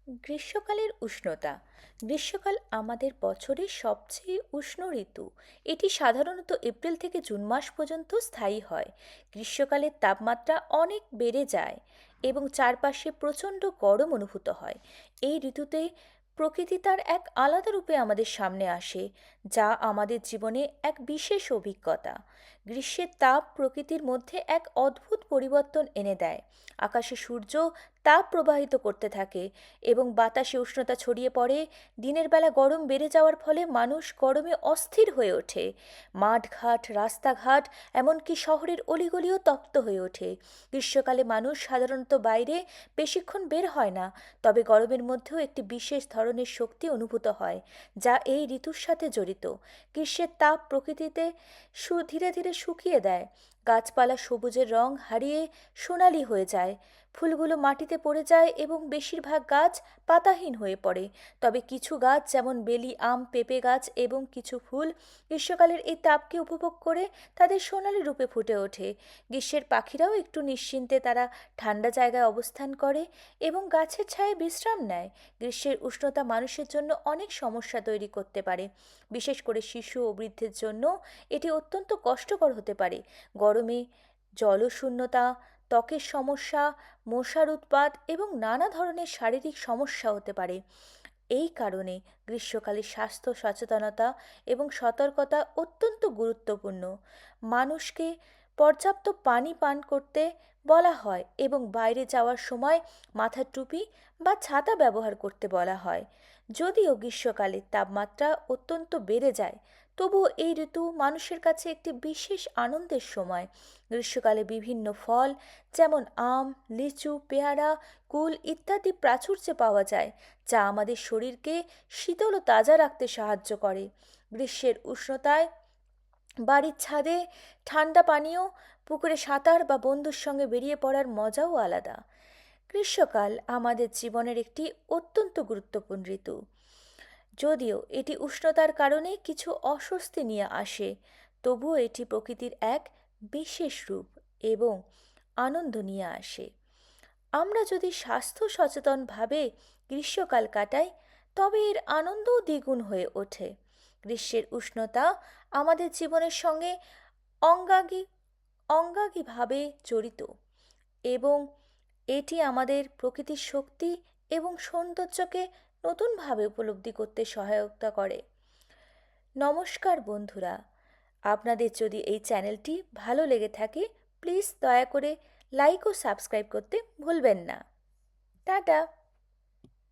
গ্রীষ্মকালের উষ্ণতা। গ্রীষ্মকাল আমাদের বছরের সবচেয়ে উষ্ণ ঋতু। এটি সাধারণত এপ্রিল থেকে জুন মাস পর্যন্ত স্থায়ী হয়। গ্রীষ্মকালের তাপমাত্রা অনেক বেড়ে যায় এবং চারপাশে প্রচণ্ড গরম অনুভূত হয়। এই ঋতুতে প্রকৃতি তার এক আলাদা রূপে আমাদের সামনে আসে, যা আমাদের জীবনে এক বিশেষ অভিজ্ঞতা। গ্রীষ্মের তাপ প্রকৃতির মধ্যে এক অদ্ভুত পরিবর্তন এনে দেয়। আকাশে সূর্য তাপ প্রবাহিত করতে থাকে এবং বাতাসে উষ্ণতা ছড়িয়ে পড়ে। দিনের বেলা গরম বেড়ে যাওয়ার ফলে মানুষ গরমে অস্থির হয়ে ওঠে। মাঠঘাট, রাস্তাঘাট, এমনকি শহরের অলিগলিও তপ্ত হয়ে ওঠে। গ্রীষ্মকালে মানুষ সাধারণত বাইরে বেশিক্ষণ বের হয় না, তবে গরমের মধ্যেও একটি বিশেষ ধরনের শক্তি অনুভূত হয়, যা এই ঋতুর সাথে জড়িত। গ্রীষ্মের তাপ প্রকৃতিতে ধীরে ধীরে শুকিয়ে দেয়। গাছপালা সবুজের রং হারিয়ে সোনালি হয়ে যায়। ফুলগুলো মাটিতে পড়ে যায় এবং বেশিরভাগ গাছ পাতাহীন হয়ে পড়ে। তবে কিছু গাছ, যেমন বেলি, আম, পেঁপে গাছ এবং কিছু ফুল, গ্রীষ্মকালের এই তাপকে উপভোগ করে তাদের সোনালি রূপে ফুটে ওঠে। গ্রীষ্মের পাখিরাও একটু নিশ্চিন্তে তারা ঠান্ডা জায়গায় অবস্থান করে এবং গাছের ছায়ায় বিশ্রাম নেয়। গ্রীষ্মের উষ্ণতা মানুষের জন্য অনেক সমস্যা তৈরি করতে পারে। বিশেষ করে শিশু ও বৃদ্ধের জন্য এটি অত্যন্ত কষ্টকর হতে পারে। গরমে জলশূন্যতা, ত্বকের সমস্যা, মশার উৎপাত এবং নানা ধরনের শারীরিক সমস্যা হতে পারে। এই কারণে গ্রীষ্মকালে স্বাস্থ্য সচেতনতা এবং সতর্কতা অত্যন্ত গুরুত্বপূর্ণ। মানুষকে পর্যাপ্ত পানি পান করতে বলা হয় এবং বাইরে যাওয়ার সময় মাথার টুপি বা ছাতা ব্যবহার করতে বলা হয়। যদিও গ্রীষ্মকালে তাপমাত্রা অত্যন্ত বেড়ে যায়, তবুও এই ঋতু মানুষের কাছে একটি বিশেষ আনন্দের সময়। গ্রীষ্মকালে বিভিন্ন ফল, যেমন আম, লিচু, পেয়ারা, কুল ইত্যাদি প্রাচুর্যে পাওয়া যায়, যা আমাদের শরীরকে শীতল ও তাজা রাখতে সাহায্য করে। গ্রীষ্মের উষ্ণতায় বাড়ির ছাদে ঠান্ডা পানীয়, পুকুরে সাঁতার বা বন্ধুর সঙ্গে বেরিয়ে পড়ার মজাও আলাদা। গ্রীষ্মকাল আমাদের জীবনের একটি অত্যন্ত গুরুত্বপূর্ণ ঋতু। যদিও এটি উষ্ণতার কারণে কিছু অস্বস্তি নিয়ে আসে, তবুও এটি প্রকৃতির এক বিশেষ রূপ এবং আনন্দ নিয়ে আসে। আমরা যদি স্বাস্থ্য সচেতনভাবে গ্রীষ্মকাল কাটাই, তবে এর আনন্দও দ্বিগুণ হয়ে ওঠে। গ্রীষ্মের উষ্ণতা আমাদের জীবনের সঙ্গে অঙ্গাঙ্গী অঙ্গাঙ্গীভাবে জড়িত এবং এটি আমাদের প্রকৃতির শক্তি এবং সৌন্দর্যকে নতুনভাবে উপলব্ধি করতে সহায়তা করে। নমস্কার বন্ধুরা, আপনাদের যদি এই চ্যানেলটি ভালো লেগে থাকে, প্লিজ দয়া করে লাইক ও সাবস্ক্রাইব করতে ভুলবেন না। টাটা।